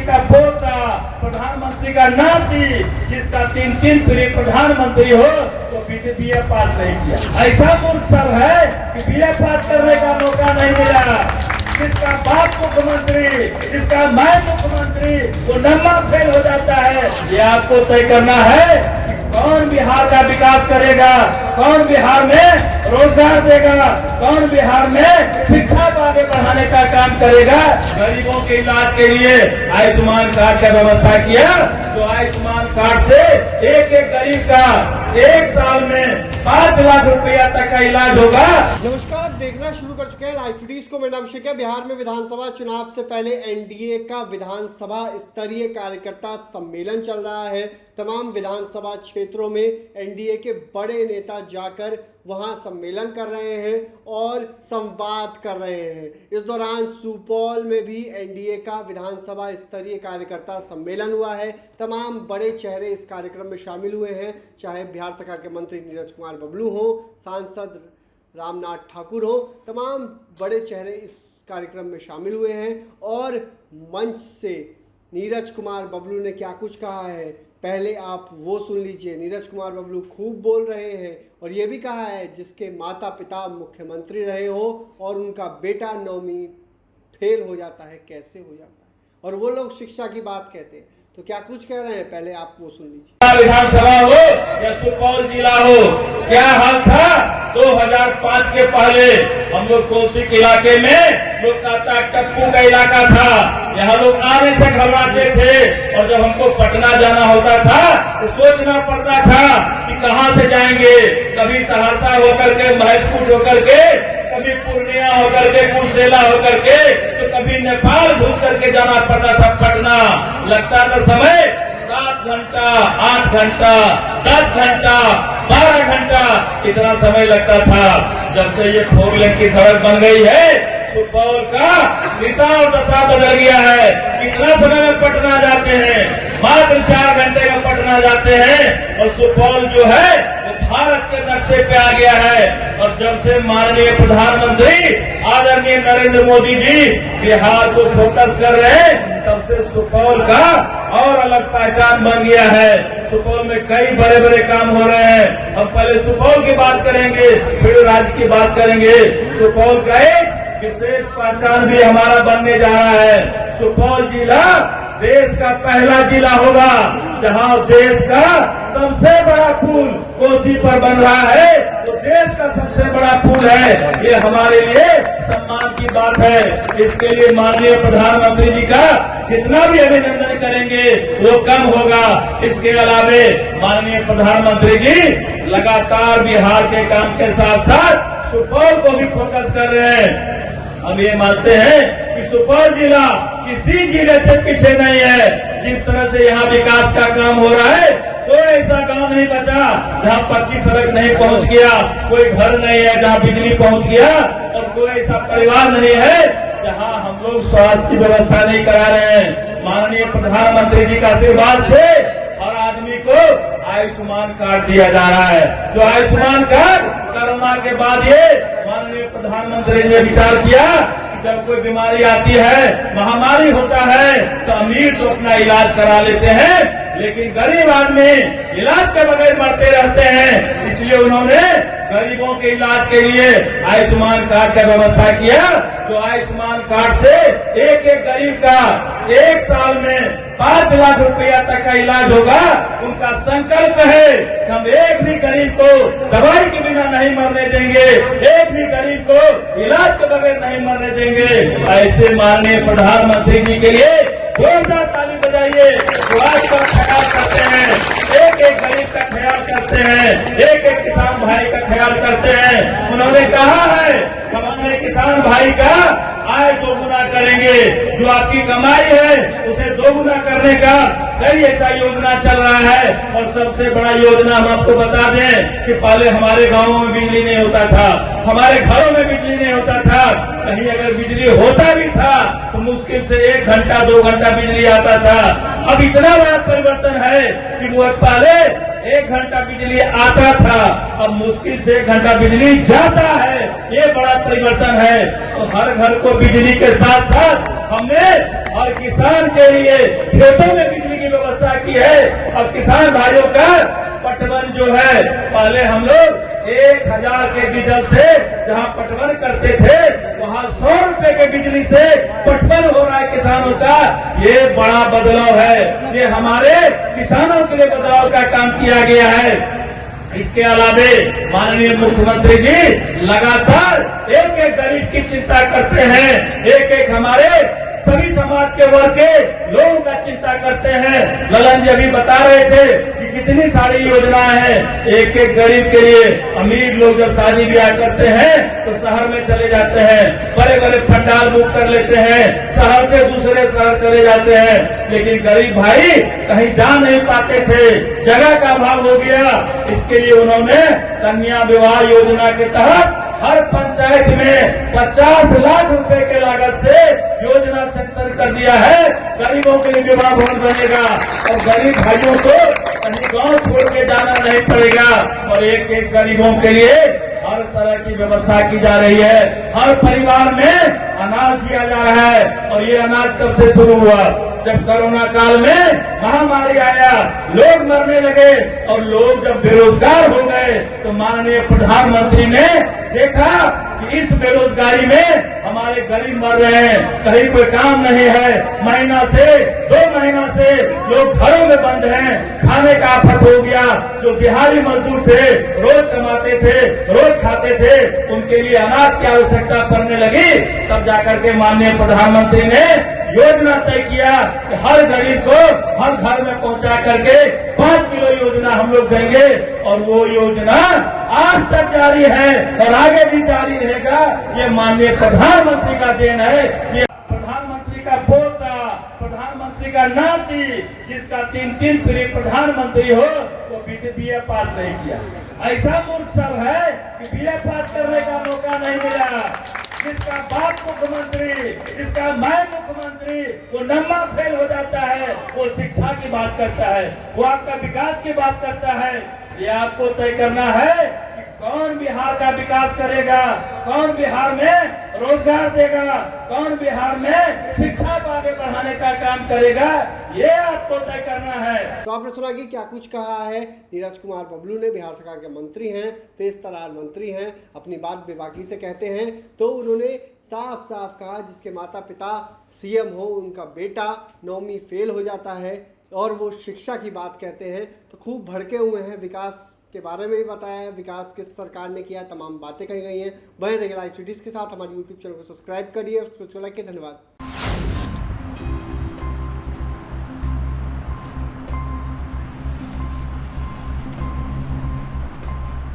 का पोता, प्रधानमंत्री का नाती, जिसका 3 पीढ़ी प्रधानमंत्री हो, तो BA पास नहीं किया। ऐसा मूर्ख सब है कि BA पास करने का मौका नहीं मिला। जिसका बाप मुख्यमंत्री, जिसका माँ मुख्यमंत्री, वो नंबर फेल हो जाता है। ये आपको तय करना है कि कौन बिहार का विकास करेगा, कौन बिहार में रोजगार देगा, कौन बिहार में शिक्षा को आगे बढ़ाने का काम करेगा। गरीबों के इलाज के लिए आयुष्मान कार्ड का व्यवस्था किया, तो आयुष्मान कार्ड से एक गरीब का 1 साल में 5 लाख रुपया तक का इलाज होगा। नमस्कार, आप देखना शुरू कर चुके हैं लाइव सिटीज को। मेरा नाम अभिषेक है। बिहार में विधानसभा चुनाव से पहले NDA का विधानसभा स्तरीय कार्यकर्ता सम्मेलन चल रहा है। तमाम विधानसभा क्षेत्रों में NDA के बड़े नेता जाकर वहां सम्मेलन कर रहे हैं और संवाद कर रहे हैं। इस दौरान सुपौल में भी NDA का विधानसभा स्तरीय कार्यकर्ता सम्मेलन हुआ है। तमाम बड़े चेहरे इस कार्यक्रम में शामिल हुए हैं, चाहे बिहार सरकार के मंत्री नीरज कुमार बबलू हो, सांसद रामनाथ ठाकुर हो, तमाम बड़े चेहरे इस कार्यक्रम में शामिल हुए हैं। और मंच से नीरज कुमार बबलू ने क्या कुछ कहा है, पहले आप वो सुन लीजिए। नीरज कुमार बबलू खूब बोल रहे हैं और ये भी कहा है जिसके माता पिता मुख्यमंत्री रहे हो और उनका बेटा 9वीं फेल हो जाता है, कैसे हो जाता है, और वो लोग शिक्षा की बात कहते हैं। तो क्या कुछ कह रहे हैं, पहले आप वो सुन लीजिए। विधानसभा हो या सुपौल जिला हो, क्या हाल था 2005 के पहले। हम लोग कोसिक इलाके में लोग कहता टप्पू का इलाका था, यहाँ लोग आने से घबराते थे। और जब हमको पटना जाना होता था तो सोचना पड़ता था कि कहाँ से जाएंगे, कभी सहरसा होकर के, महसकूट होकर के, कभी पूर्णिया होकर के, कुर्सेला होकर के, तो कभी नेपाल घुस करके जाना पड़ता था पटना। लगता था समय 7 घंटा, 8 घंटा, 10 घंटा, 12 घंटा, इतना समय लगता था। जब से ये 4 लेन की सड़क बन गई है, सुपौल का दिशा और दशा बदल गया है। कितना समय में पटना जाते हैं, मात्र 4 घंटे में पटना जाते हैं। और सुपौल जो है भारत के नक्शे पे आ गया है। और जब से माननीय प्रधानमंत्री आदरणीय नरेंद्र मोदी जी बिहार को फोकस कर रहे हैं, तब से सुपौल का और अलग पहचान बन गया है। सुपौल में कई बड़े बड़े काम हो रहे हैं। हम पहले सुपौल की बात करेंगे, फिर राज्य की बात करेंगे। सुपौल का एक विशेष पहचान भी हमारा बनने जा रहा है। सुपौल जिला देश का पहला जिला होगा जहां देश का सबसे बड़ा पुल कोसी पर बन रहा है। तो देश का सबसे बड़ा पुल है, ये हमारे लिए सम्मान की बात है। इसके लिए माननीय प्रधानमंत्री जी का जितना भी अभिनंदन करेंगे वो कम होगा। इसके अलावे माननीय प्रधानमंत्री जी लगातार बिहार के काम के साथ साथ सुपौल को भी फोकस कर रहे हैं। हम ये मानते हैं कि सुपौल जिला किसी जिले से पीछे नहीं है। जिस तरह से यहाँ विकास का काम हो रहा है, कोई ऐसा गांव नहीं बचा जहाँ पक्की सड़क नहीं पहुँच गया, कोई घर नहीं है जहाँ बिजली पहुँच गया, और कोई ऐसा परिवार नहीं है जहाँ हम लोग स्वास्थ्य की व्यवस्था नहीं करा रहे हैं। माननीय प्रधानमंत्री जी का आशीर्वाद से हर आदमी को आयुष्मान कार्ड दिया जा रहा है। जो आयुष्मान कार्ड कोरोना के बाद ये माननीय प्रधानमंत्री ने विचार किया कि जब कोई बीमारी आती है, महामारी होता है, तो अमीर तो अपना इलाज करा लेते हैं, लेकिन गरीब आदमी इलाज के बगैर मरते रहते हैं। इसलिए उन्होंने गरीबों के इलाज के लिए आयुष्मान कार्ड का व्यवस्था किया। तो आयुष्मान कार्ड से एक गरीब का 1 साल में 5 लाख रुपया तक का इलाज होगा। उनका संकल्प है कि हम एक भी गरीब को दवाई के बिना नहीं मरने देंगे, एक भी गरीब को इलाज के बगैर नहीं मरने देंगे। ऐसे माननीय प्रधानमंत्री जी के लिए जोरदार ताली बजाइए। वो आज का ख्याल करते हैं, एक गरीब का ख्याल करते हैं, एक किसान भाई का ख्याल करते हैं। उन्होंने कहा है हम अपने किसान भाई का आय 2 गुना करेंगे, जो आपकी कमाई है उसे 2 गुना करने का कई ऐसा योजना चल रहा है। और सबसे बड़ा योजना हम आपको बता दें कि पहले हमारे गांवों में बिजली नहीं होता था, हमारे घरों में बिजली नहीं होता था। कहीं अगर बिजली होता भी था तो मुश्किल से 1 घंटा 2 घंटा बिजली आता था। अब इतना बड़ा परिवर्तन है कि वो पहले 1 घंटा बिजली आता था, अब मुश्किल से 1 घंटा बिजली जाता है। ये बड़ा परिवर्तन है। तो हर घर को बिजली के साथ साथ हमने और किसान के लिए खेतों में बिजली की व्यवस्था की है। और किसान भाइयों का पटवन जो है, पहले हम लोग 1000 के डीजल से जहां पटवन करते थे वहां 100 रुपए के बिजली से पटवन हो रहा है किसानों का। ये बड़ा बदलाव है, ये हमारे किसानों के लिए बदलाव का काम किया गया है। इसके अलावे माननीय मुख्यमंत्री जी लगातार एक एक गरीब की चिंता करते हैं, एक एक हमारे सभी समाज के वर्ग के लोगों का चिंता करते हैं। ललन जी अभी बता रहे थे कि कितनी सारी योजनाएं हैं एक एक गरीब के लिए। अमीर लोग जब शादी ब्याह करते हैं तो शहर में चले जाते हैं, बड़े बड़े पंडाल बुक कर लेते हैं, शहर से दूसरे शहर चले जाते हैं, लेकिन गरीब भाई कहीं जा नहीं पाते थे, जगह का अभाव हो गया। इसके लिए उन्होंने कन्या विवाह योजना के तहत हर पंचायत में 50 लाख रुपए के लागत से योजना सैंक्शन कर दिया है। गरीबों के लिए विवाह भवन बनेगा और गरीब भाइयों को कहीं गांव छोड़ के जाना नहीं पड़ेगा। और एक एक गरीबों के लिए हर तरह की व्यवस्था की जा रही है। हर परिवार में अनाज दिया जा रहा है। और ये अनाज कब से शुरू हुआ? जब कोरोना काल में महामारी आया, लोग मरने लगे और लोग जब बेरोजगार हो गए तो माननीय प्रधानमंत्री ने देखा कि इस बेरोजगारी में हमारे गरीब मर रहे हैं, कहीं कोई काम नहीं है, महीना से 2 महीना से लोग घरों में बंद हैं, खाने का आफत हो गया। जो दिहाड़ी मजदूर थे, रोज कमाते थे, रोज खाते थे, उनके लिए अनाज की आवश्यकता पड़ने लगी। तब जाकर के माननीय प्रधानमंत्री ने योजना तय किया कि हर गरीब को हर घर में पहुंचा करके 5 किलो योजना हम लोग देंगे। और वो योजना आज तक जारी है और आगे भी जारी रहेगा। ये माननीय प्रधानमंत्री का देन है। ये प्रधानमंत्री का पोता, प्रधानमंत्री का नाती, जिसका 3 पीढ़ी प्रधानमंत्री हो, वो BA पास नहीं किया। ऐसा मूर्ख सब है कि BA पास करने का मौका नहीं मिला। जिसका बाप मुख्यमंत्री, जिसका माय मुख्यमंत्री, वो नंबर फेल हो जाता है, वो शिक्षा की बात करता है, वो आपका विकास की बात करता है। ये आपको तय करना है कि कौन बिहार का विकास करेगा, कौन बिहार में रोजगार देगा, कौन बिहार में शिक्षा को आगे बढ़ाने का काम करेगा, ये आपको तय करना है। तो आपने सुना कि क्या कुछ कहा है नीरज कुमार बबलू ने। बिहार सरकार के मंत्री हैं, तेज तर्रार मंत्री हैं, अपनी बात बेबाकी से कहते हैं। तो उन्होंने साफ साफ कहा जिसके माता पिता CM हो, उनका बेटा 9वीं फेल हो जाता है और वो शिक्षा की बात कहते हैं, तो खूब भड़के हुए हैं। विकास के बारे में भी बताया है, विकास किस सरकार ने किया, तमाम बातें कही गई हैं। बने रहिए लाइव सिटीज के साथ। हमारे YouTube चैनल को सब्सक्राइब करिए और उसको लाइक करिए। धन्यवाद।